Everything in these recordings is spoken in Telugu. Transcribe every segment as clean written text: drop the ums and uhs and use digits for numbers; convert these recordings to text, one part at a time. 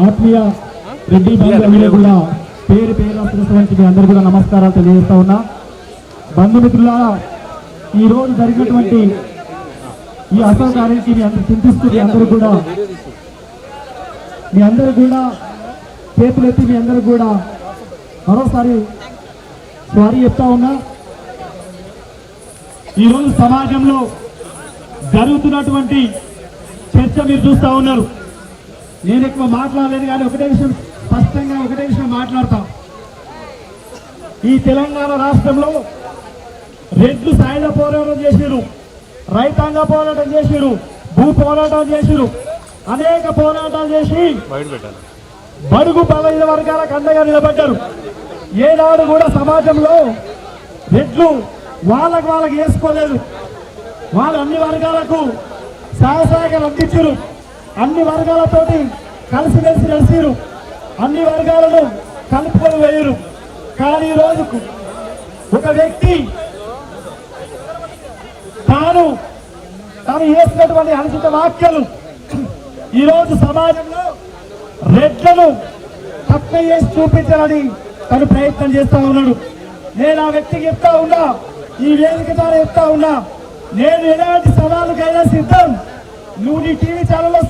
ఆత్మీయ రెడ్డి బంధువులు కూడా పేరు పేరు అసలు మీ అందరూ కూడా నమస్కారాలు తెలియజేస్తా ఉన్నా. బంధుమిత్రులారా, ఈ రోజు జరిగినటువంటి ఈ అసౌకార్యానికి మీ అందరూ చింతిస్తూ మీ అందరూ కూడా చేతులెత్తి మీ అందరూ కూడా మరోసారి సారీ చెప్తా ఉన్నా. ఈరోజు సమాజంలో జరుగుతున్నటువంటి చర్చ మీరు చూస్తూ ఉన్నారు. నేను ఎక్కువ మాట్లాడలేదు కానీ ఒకటే విషయం మాట్లాడతా. ఈ తెలంగాణ రాష్ట్రంలో రెడ్లు సాయుధ పోరాటం చేసిరు, రైతాంగ పోరాటం చేసిరు, భూ పోరాటం చేసిరు, అనేక పోరాటాలు చేసి బడుగు బలైన వర్గాలకు అండగా నిలబడ్డారు. ఏనాడు కూడా సమాజంలో రెడ్లు వాళ్ళకి వేసుకోలేదు. వాళ్ళు అన్ని వర్గాలకు సహాయకాలు అందించారు, అన్ని వర్గాలతోటి కలిసిమెలిసి నడిచిరు, అన్ని వర్గాలను కలుపుకొని వేయరు. కానీ ఈ రోజుకు ఒక వ్యక్తి తాను చేసినటువంటి అనుచిత వ్యాఖ్యలు ఈరోజు సమాజంలో రెడ్లను తక్కువ చేసి చూపించాలని తను ప్రయత్నం చేస్తా ఉన్నాడు. నేను ఆ వ్యక్తికి చెప్తా ఉన్నా, ఈ వేదిక ద్వారా చెప్తా ఉన్నా, నేను ఎలాంటి సవాలుకైనా సిద్ధం. నువ్వు నీ టీవీ ఛానల్లో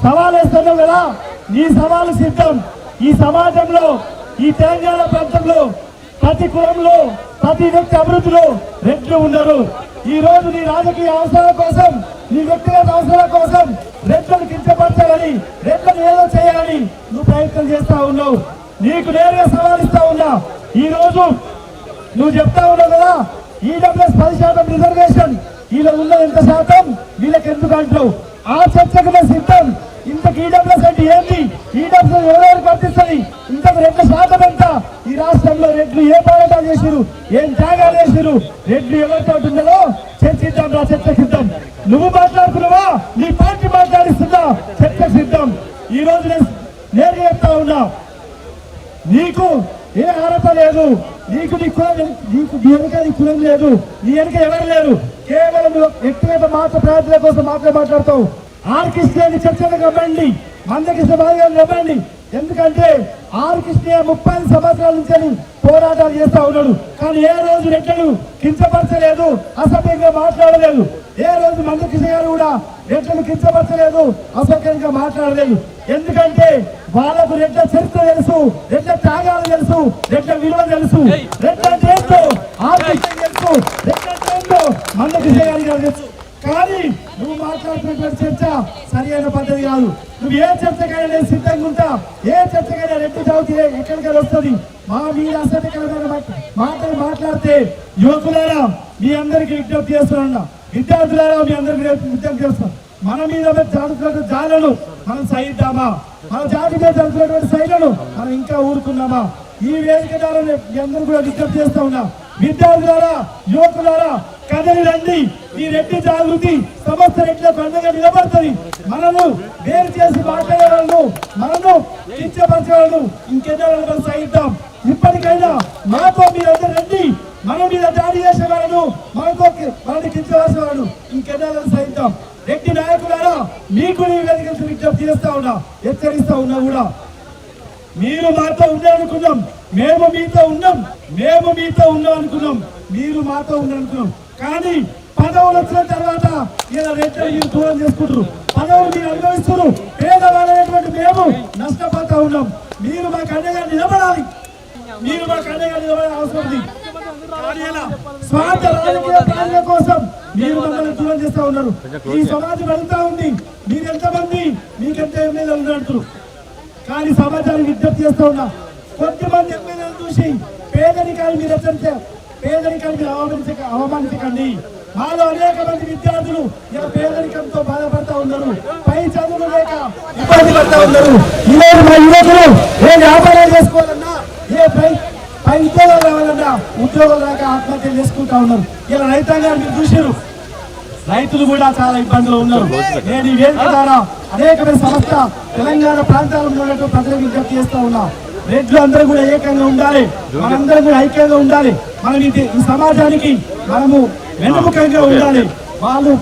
సవాలు వేస్తున్నావు కదా, నీ సవాలు సిద్ధం. ఈ సమాజంలో, ఈ తెలంగాణ ప్రాంతంలో ప్రతి కులంలో, ప్రతి వ్యక్తి అభివృద్ధిలో రెడ్లు ఉండరు. ఈ రోజు నీ రాజకీయ అవసరాల కోసం, నీ వ్యక్తిగత అవసరాల కోసం రెడ్లను కించపరచాలని, రెడ్లను ఏదో చేయాలని నువ్వు ప్రయత్నం చేస్తా ఉన్నావు. నీకు నేరుగా సవాల్ ఇస్తా ఉన్నా. ఈ రోజు నువ్వు చెప్తా ఉన్నావు కదా, ఈడబ్ల్యూఎస్ 10% రిజర్వేషన్, వీళ్ళ ఉన్న ఎంత శాతం వీళ్ళకి ఎందుకు అంటావు? ఆ చర్చకు మేము సిద్ధం. ఇంతకు ఈడబ్ల్యూఎస్ అంటే ఏంటి, ఈడబ్ల్యూఎస్ ఎవరెవరికి వర్తిస్తుంది, ఇంతకు రెడ్ల శాతం ఎంత, ఈ రాష్ట్రంలో రెడ్లు ఏ పోరాటాలు చేసిరు, ఏం త్యాగాలు చేసిరు, రెడ్లు ఎవరితో ఉందో చర్చిద్దాం. రా, చర్చకు సిద్ధం. నువ్వు మాట్లాడుతున్నావా, నీ పార్టీ మాట్లాడిస్తుందా? చర్చకు సిద్ధం. ఈ రోజు నేను చెప్తా ఉన్నా, నీకు ఏ అర్హత లేదు, నీకు నీ వెనుక నీ కులం లేదు, నీ వెనుక ఎవరు లేరు. కేవలం వ్యక్తిగత ప్రయత్నాల కోసం మాట్లాడతావు. ఆర్ కృష్ణ చర్చలకు రమ్మండి, మందకృష్ణ బాగా రమ్మండి. ఎందుకంటే ఆర్ కృష్ణ 30 సంవత్సరాల నుంచి పోరాటాలు చేస్తా ఉన్నాడు. కానీ ఏ రోజు రెడ్లను కించపరచలేదు, అసభ్యంగా మాట్లాడలేదు. ఏ రోజు మందకృష్ణ గారు కూడా రెడ్లను కించపరచలేదు, అసభ్యంగా మాట్లాడలేదు. ఎందుకంటే వాళ్ళకు రెడ్ల చరిత్ర తెలుసు, రెడ్ల త్యాగాలు తెలుసు, రెడ్ల విలువ తెలుసు, రెడ్ల ఏంటో ఆర్థిక తెలుసు, రెడ్ల ఏంటో మందకృష్ణ గారి తెలుసు. కానీ నువ్వు మాట్లాడుతున్నటువంటి చర్చ సరి అయిన పద్ధతి కాదు. నువ్వు ఏ చర్చకైనా నేను సిద్ధంగా ఉంటా, ఏ చర్చకైనా రెడ్డి చవితి ఎక్కడికైనా వస్తుంది. మా మీరు అసభ్యకరమైన మాటలు మాట్లాడితే యువకులారా మీ అందరికీ విజ్ఞప్తి చేస్తున్నా, విద్యార్థులారా మీ అందరికీ విజ్ఞప్తి చేస్తున్నాం. మన మీద జరుగుతున్నటువంటి జాలను మనం సహిద్దామా? మన జాతి మీద జరుగుతున్నటువంటి శైలను మనం ఇంకా ఊరుకున్నామా? ఈ వేదిక ద్వారా మీ అందరూ కూడా విజ్ఞప్తి చేస్తా ఉన్నా. విద్యార్థులారా, యువకులారా, కదలి రండి. ఈ రెడ్డి జాగృతి సమస్త రెడ్లకు అండగా నిలబడుతుంది. మనను వేరు చేసి మాట్లాడే వాళ్ళను, మనను కించపరిచే వాళ్ళను ఇంకెన్నో మనం సహిద్దాం. ఇప్పటికైనా మాతో మీరందరూ రండి. మన మీద దాడి చేసే వాళ్ళను, మనని కించవలసిన వాళ్ళను ఇంకెన్నో సహిద్దాం. రెడ్డి నాయకులారా, మీకు నీ వేదిక విజ్ఞప్తి చేస్తా ఉన్నా, హెచ్చరిస్తా ఉన్నా కూడా. మీరు మాతో ఉన్నారనుకున్నాం, మేము మీతో ఉన్నాం అనుకున్నాం, మీరు మాతో ఉన్నారనుకున్నాం. కానీ పదవులు వచ్చిన తర్వాత ఇలా రెడ్డి మీరు దూరం చేసుకుంటారు, పదవులు మీరు అనుభవిస్తున్నారు. పేదవాళ్ళైనటువంటి మేము నష్టపోతా ఉన్నాం. మీరు మాకు అండగా నిలబడాలి, అవసరం ఉంది. స్వార్థ రాజకీయ ప్రాణుల కోసం మీరు మమ్మల్ని దూరం చేస్తా ఉన్నారు. ఈ సమాజం వెళ్తా ఉంది. మీరు ఎంతమంది, మీకెంత ఎమ్మెల్యేలు ఉన్నట్టు. కానీ సమాజానికి విజ్ఞప్తి చేస్తా ఉన్నా, కొద్దిమంది ఎమ్మెల్యేలు చూసి పేదరికాన్ని మీరు అవమానించకండి. మాలో అనేక మంది విద్యార్థులు ఇలా పేదరికంతో బాధపడతా ఉన్నారు, పై చదువులు లేక ఇబ్బంది పడతా ఉన్నారు. ఈరోజు మా యువకులు ఏ వ్యాపారం చేసుకోవాలన్నా, ఏ పై ఉద్యోగాలు రావాలన్నా ఉద్యోగాలు రాక ఆత్మహత్యలు చేసుకుంటా ఉన్నారు. ఇలా రైతాంగాన్ని మీరు చూసారు, రైతులు కూడా చాలా ఇబ్బందులు ఉన్నారు. నేను ఈ వేదిక ద్వారా అనేకమైన సంస్థ తెలంగాణ ప్రాంతాల్లో ఉన్నట్టు ప్రజలకు విజ్ఞప్తి చేస్తా ఉన్నా. రెడ్లు అందరూ కూడా ఏకంగా ఉండాలి, మనందరం కూడా ఐక్యంగా ఉండాలి. మనం ఈ సమాజానికి మనము వెన్నుముఖంగా ఉండాలి. వాళ్ళు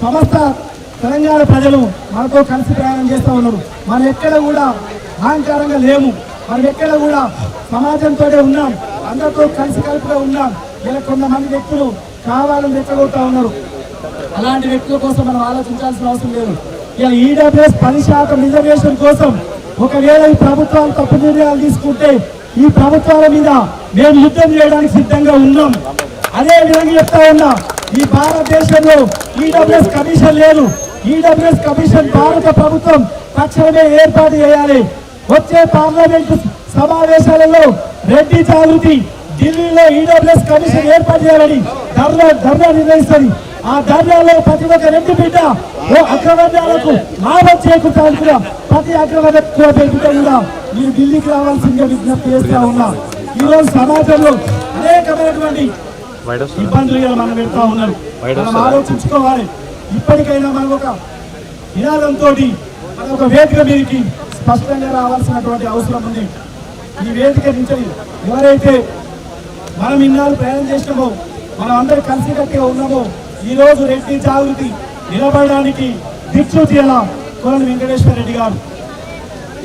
సంస్థ తెలంగాణ ప్రజలు మనతో కలిసి ప్రయాణం చేస్తూ ఉన్నారు. మనం ఎక్కడ కూడా అహంకారంగా లేము, మనం ఎక్కడ కూడా సమాజంతో ఉన్నాం, అందరితో కలిసి కలుపుగా ఉన్నాం. ఇలా కొంతమంది వ్యక్తులు కావాలని రెచ్చగొడతా ఉన్నారు. అలాంటి వ్యక్తుల కోసం మనం ఆలోచించాల్సిన అవసరం లేదు. ఇలా ఈడబ్ల్యూఎస్ 10% రిజర్వేషన్ కోసం ఒకవేళ ఈ ప్రభుత్వాలు తప్పు నిర్ణయాలు తీసుకుంటే ఈ ప్రభుత్వాల మీద మేము యుద్ధం చేయడానికి సిద్ధంగా ఉన్నాం. అదే విధంగా చెప్తా ఉన్నా, ఈ భారతదేశంలో ఈడబ్ల్యూఎస్ కమిషన్ లేదు. ఈడబ్ల్యూఎస్ కమిషన్ భారత ప్రభుత్వం తక్షణమే ఏర్పాటు చేయాలి. వచ్చే పార్లమెంటు సమావేశాలలో రెడ్డి జాగృతి ఢిల్లీలో ఈడబ్ల్యూఎస్ కమిషన్ ఏర్పాటు చేయాలని ధర్నా నిర్వహిస్తుంది. ఆ ధర్నాలో ప్రతి ఒక్క రెడ్డి బిడ్డ అగ్రవర్ణాలకు లాభం చేకూర్చాలని కూడా ప్రతి అగ్రవర్ణ బిడ్డ కూడా మీరు ఢిల్లీకి రావాల్సిందిగా విజ్ఞప్తి చేస్తా ఉన్నా. ఈ రోజు సమాజంలో అనేకమైనటువంటి ఇబ్బందులు మనం పెడతా ఉన్నారు. మనం ఆలోచించుకోవాలి. ఇప్పటికైనా మనం ఒక నినాదంతో మన ఒక వేదిక మీదకి స్పష్టంగా రావాల్సినటువంటి అవసరం ఉంది. ఈ వేదిక నుంచి ఎవరైతే మనం ఇన్నాళ్ళు ప్రయాణం చేసినామో, మనం అందరూ కలిసికట్టుగా ఉన్నామో, ఈ రోజు రెడ్డి జాగృతి నిలబడడానికి దిక్సూచి ఎలా కోన వెంకటేశ్వర రెడ్డి గారు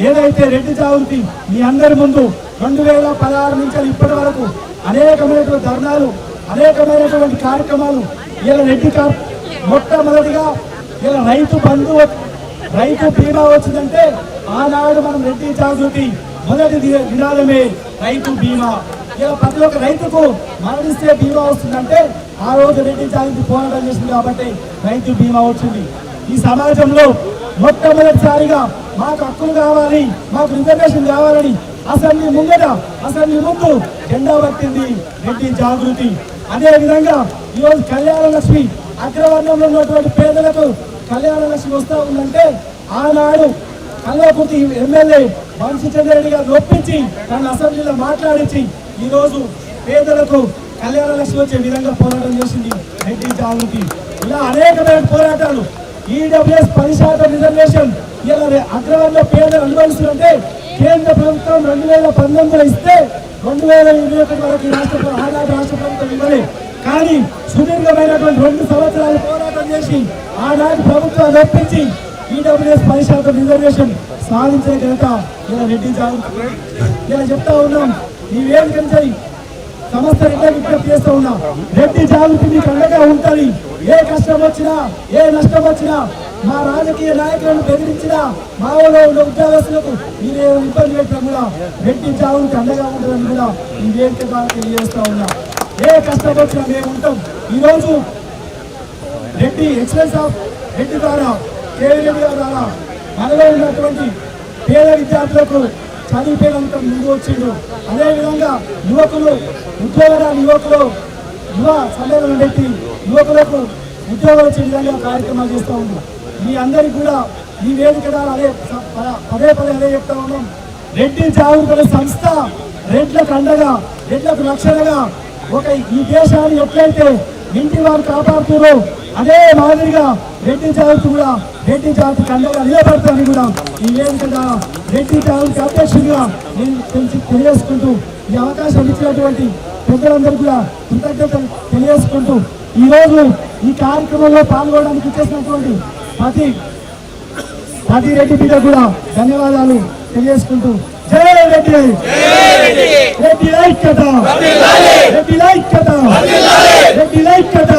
ఏదైతే రెడ్డి జాగృతి మీ అందరి ముందు 2016 నుంచి ఇప్పటి వరకు అనేకమైనటువంటి ధర్నాలు, అనేకమైనటువంటి కార్యక్రమాలు ఇలా రెడ్డి మొట్టమొదటిగా ఇలా రైతు బీమా వచ్చిందంటే ఆనాడు మనం రెడ్డి జాగృతి మొదటి నినాదమే రైతు బీమా. ఇలా ప్రతి ఒక్క రైతుకు మరణిస్తే బీమా వస్తుందంటే ఆ రోజు రెడ్డి జాగృతి పోరాటం చేసింది కాబట్టి రైతు బీమా వచ్చింది. ఈ సమాజంలో మొట్టమొదటిసారిగా మాకు హక్కులు కావాలి, మాకు రిజర్వేషన్ కావాలని అసెంబ్లీ ముందు జెండా పట్టింది రెడ్డి జాగృతి. అదే విధంగా ఈరోజు కళ్యాణ లక్ష్మి అగ్రవర్ణంలో ఉన్నటువంటి పేదలకు కళ్యాణ లక్ష్మి వస్తూ ఉందంటే ఆనాడు కల్వకుర్తి ఎమ్మెల్యే వంశీచంద్ర రెడ్డి గారు ఒప్పించి తన అసెంబ్లీలో మాట్లాడించి ఈ రోజు పేదలకు కళ్యాణ లక్ష్మి వచ్చే విధంగా పోరాటం చేసింది రెడ్డి జాగృతి. ఇలా అనేకమైన పోరాటాలు. ఈడబ్ల్యూఎస్ 10% రిజర్వేషన్ ఇలా అగ్రవర్ణ పేదలు అనుభవిస్తుంటే కేంద్ర ప్రభుత్వం 2019 ఇస్తే 2021 వరకు ఆనాడు రాష్ట్ర ప్రభుత్వం ఇవ్వలే. కానీ సుదీర్ఘమైనటువంటి 2 సంవత్సరాలు పోరాటం చేసి ఆనాటి ప్రభుత్వాన్ని ఒప్పించి ఈడబ్ల్యూఎస్ 10% రిజర్వేషన్ సాధించిన ఘనత ఇలా రెడ్డి జాగృతి. ఇలా చెప్తా ఉన్నాం. ఈ వేదిక నుంచి సమస్త రెడ్డి విజ్ఞప్తి చేస్తూ ఉన్నా, రెడ్డి జాగృతి మీకు అండగా ఉంటుంది. ఏ కష్టం వచ్చినా, ఏ నష్టం వచ్చినా, మా రాజకీయ నాయకులను బెదిరించినా, మా ఊళ్ళో ఉన్న ఉద్యోగస్తులకు మీరే ఇబ్బంది పెట్టినా కూడా రెడ్డి జాగృతి అండగా ఉంటుందని కూడా ఈ వేదిక ద్వారా తెలియజేస్తా ఉన్నా. ఏ కష్టం వచ్చినా మేము ఉంటాం. ఈరోజు రెడ్డి ఎక్సలెన్స్ ఆఫ్ రెడ్డి ద్వారా కేవీ రెడ్డి గారి ద్వారా మనలో ఉన్నటువంటి పేద విద్యార్థులకు చదివిపోయినంత ముందు వచ్చిండు. అదేవిధంగా యువకులు ఉద్యోగరాని యువ సమ్మేళనం పెట్టి యువకులకు ఉద్యోగాలు వచ్చే విధంగా కార్యక్రమాలు చేస్తూ ఉన్నాం. మీ అందరికీ కూడా ఈ వేదిక ద్వారా పదే అదే చెప్తా ఉన్నాం. రెడ్డి జాగృతి సంస్థ రెడ్లకు అండగా, రెడ్లకు రక్షణగా ఈ దేశాన్ని ఎట్లయితే ఇంటి వారు కాపాడుతున్నారు అదే మాదిరిగా రెడ్డి జాగృతి కూడా రెడ్డి జాగృతికి అండగా నిలబడతానని కూడా ఈ వేదిక ద్వారా రెడ్డి జాగృతి అధ్యక్షుడిగా నేను తెలియజేసుకుంటూ ఈ అవకాశం ఇచ్చినటువంటి పెద్దలందరూ కూడా కృతజ్ఞతలు తెలియజేసుకుంటూ ఈరోజు ఈ కార్యక్రమంలో పాల్గొనడానికి చేసినటువంటి ప్రతి రెడ్డి బిడ్డ కూడా ధన్యవాదాలు తెలియజేసుకుంటూ జై రెడ్డి, రెడ్డి ఐక్యత, రెడ్డి ఐక్యత, రెడ్డి ఐక్యత.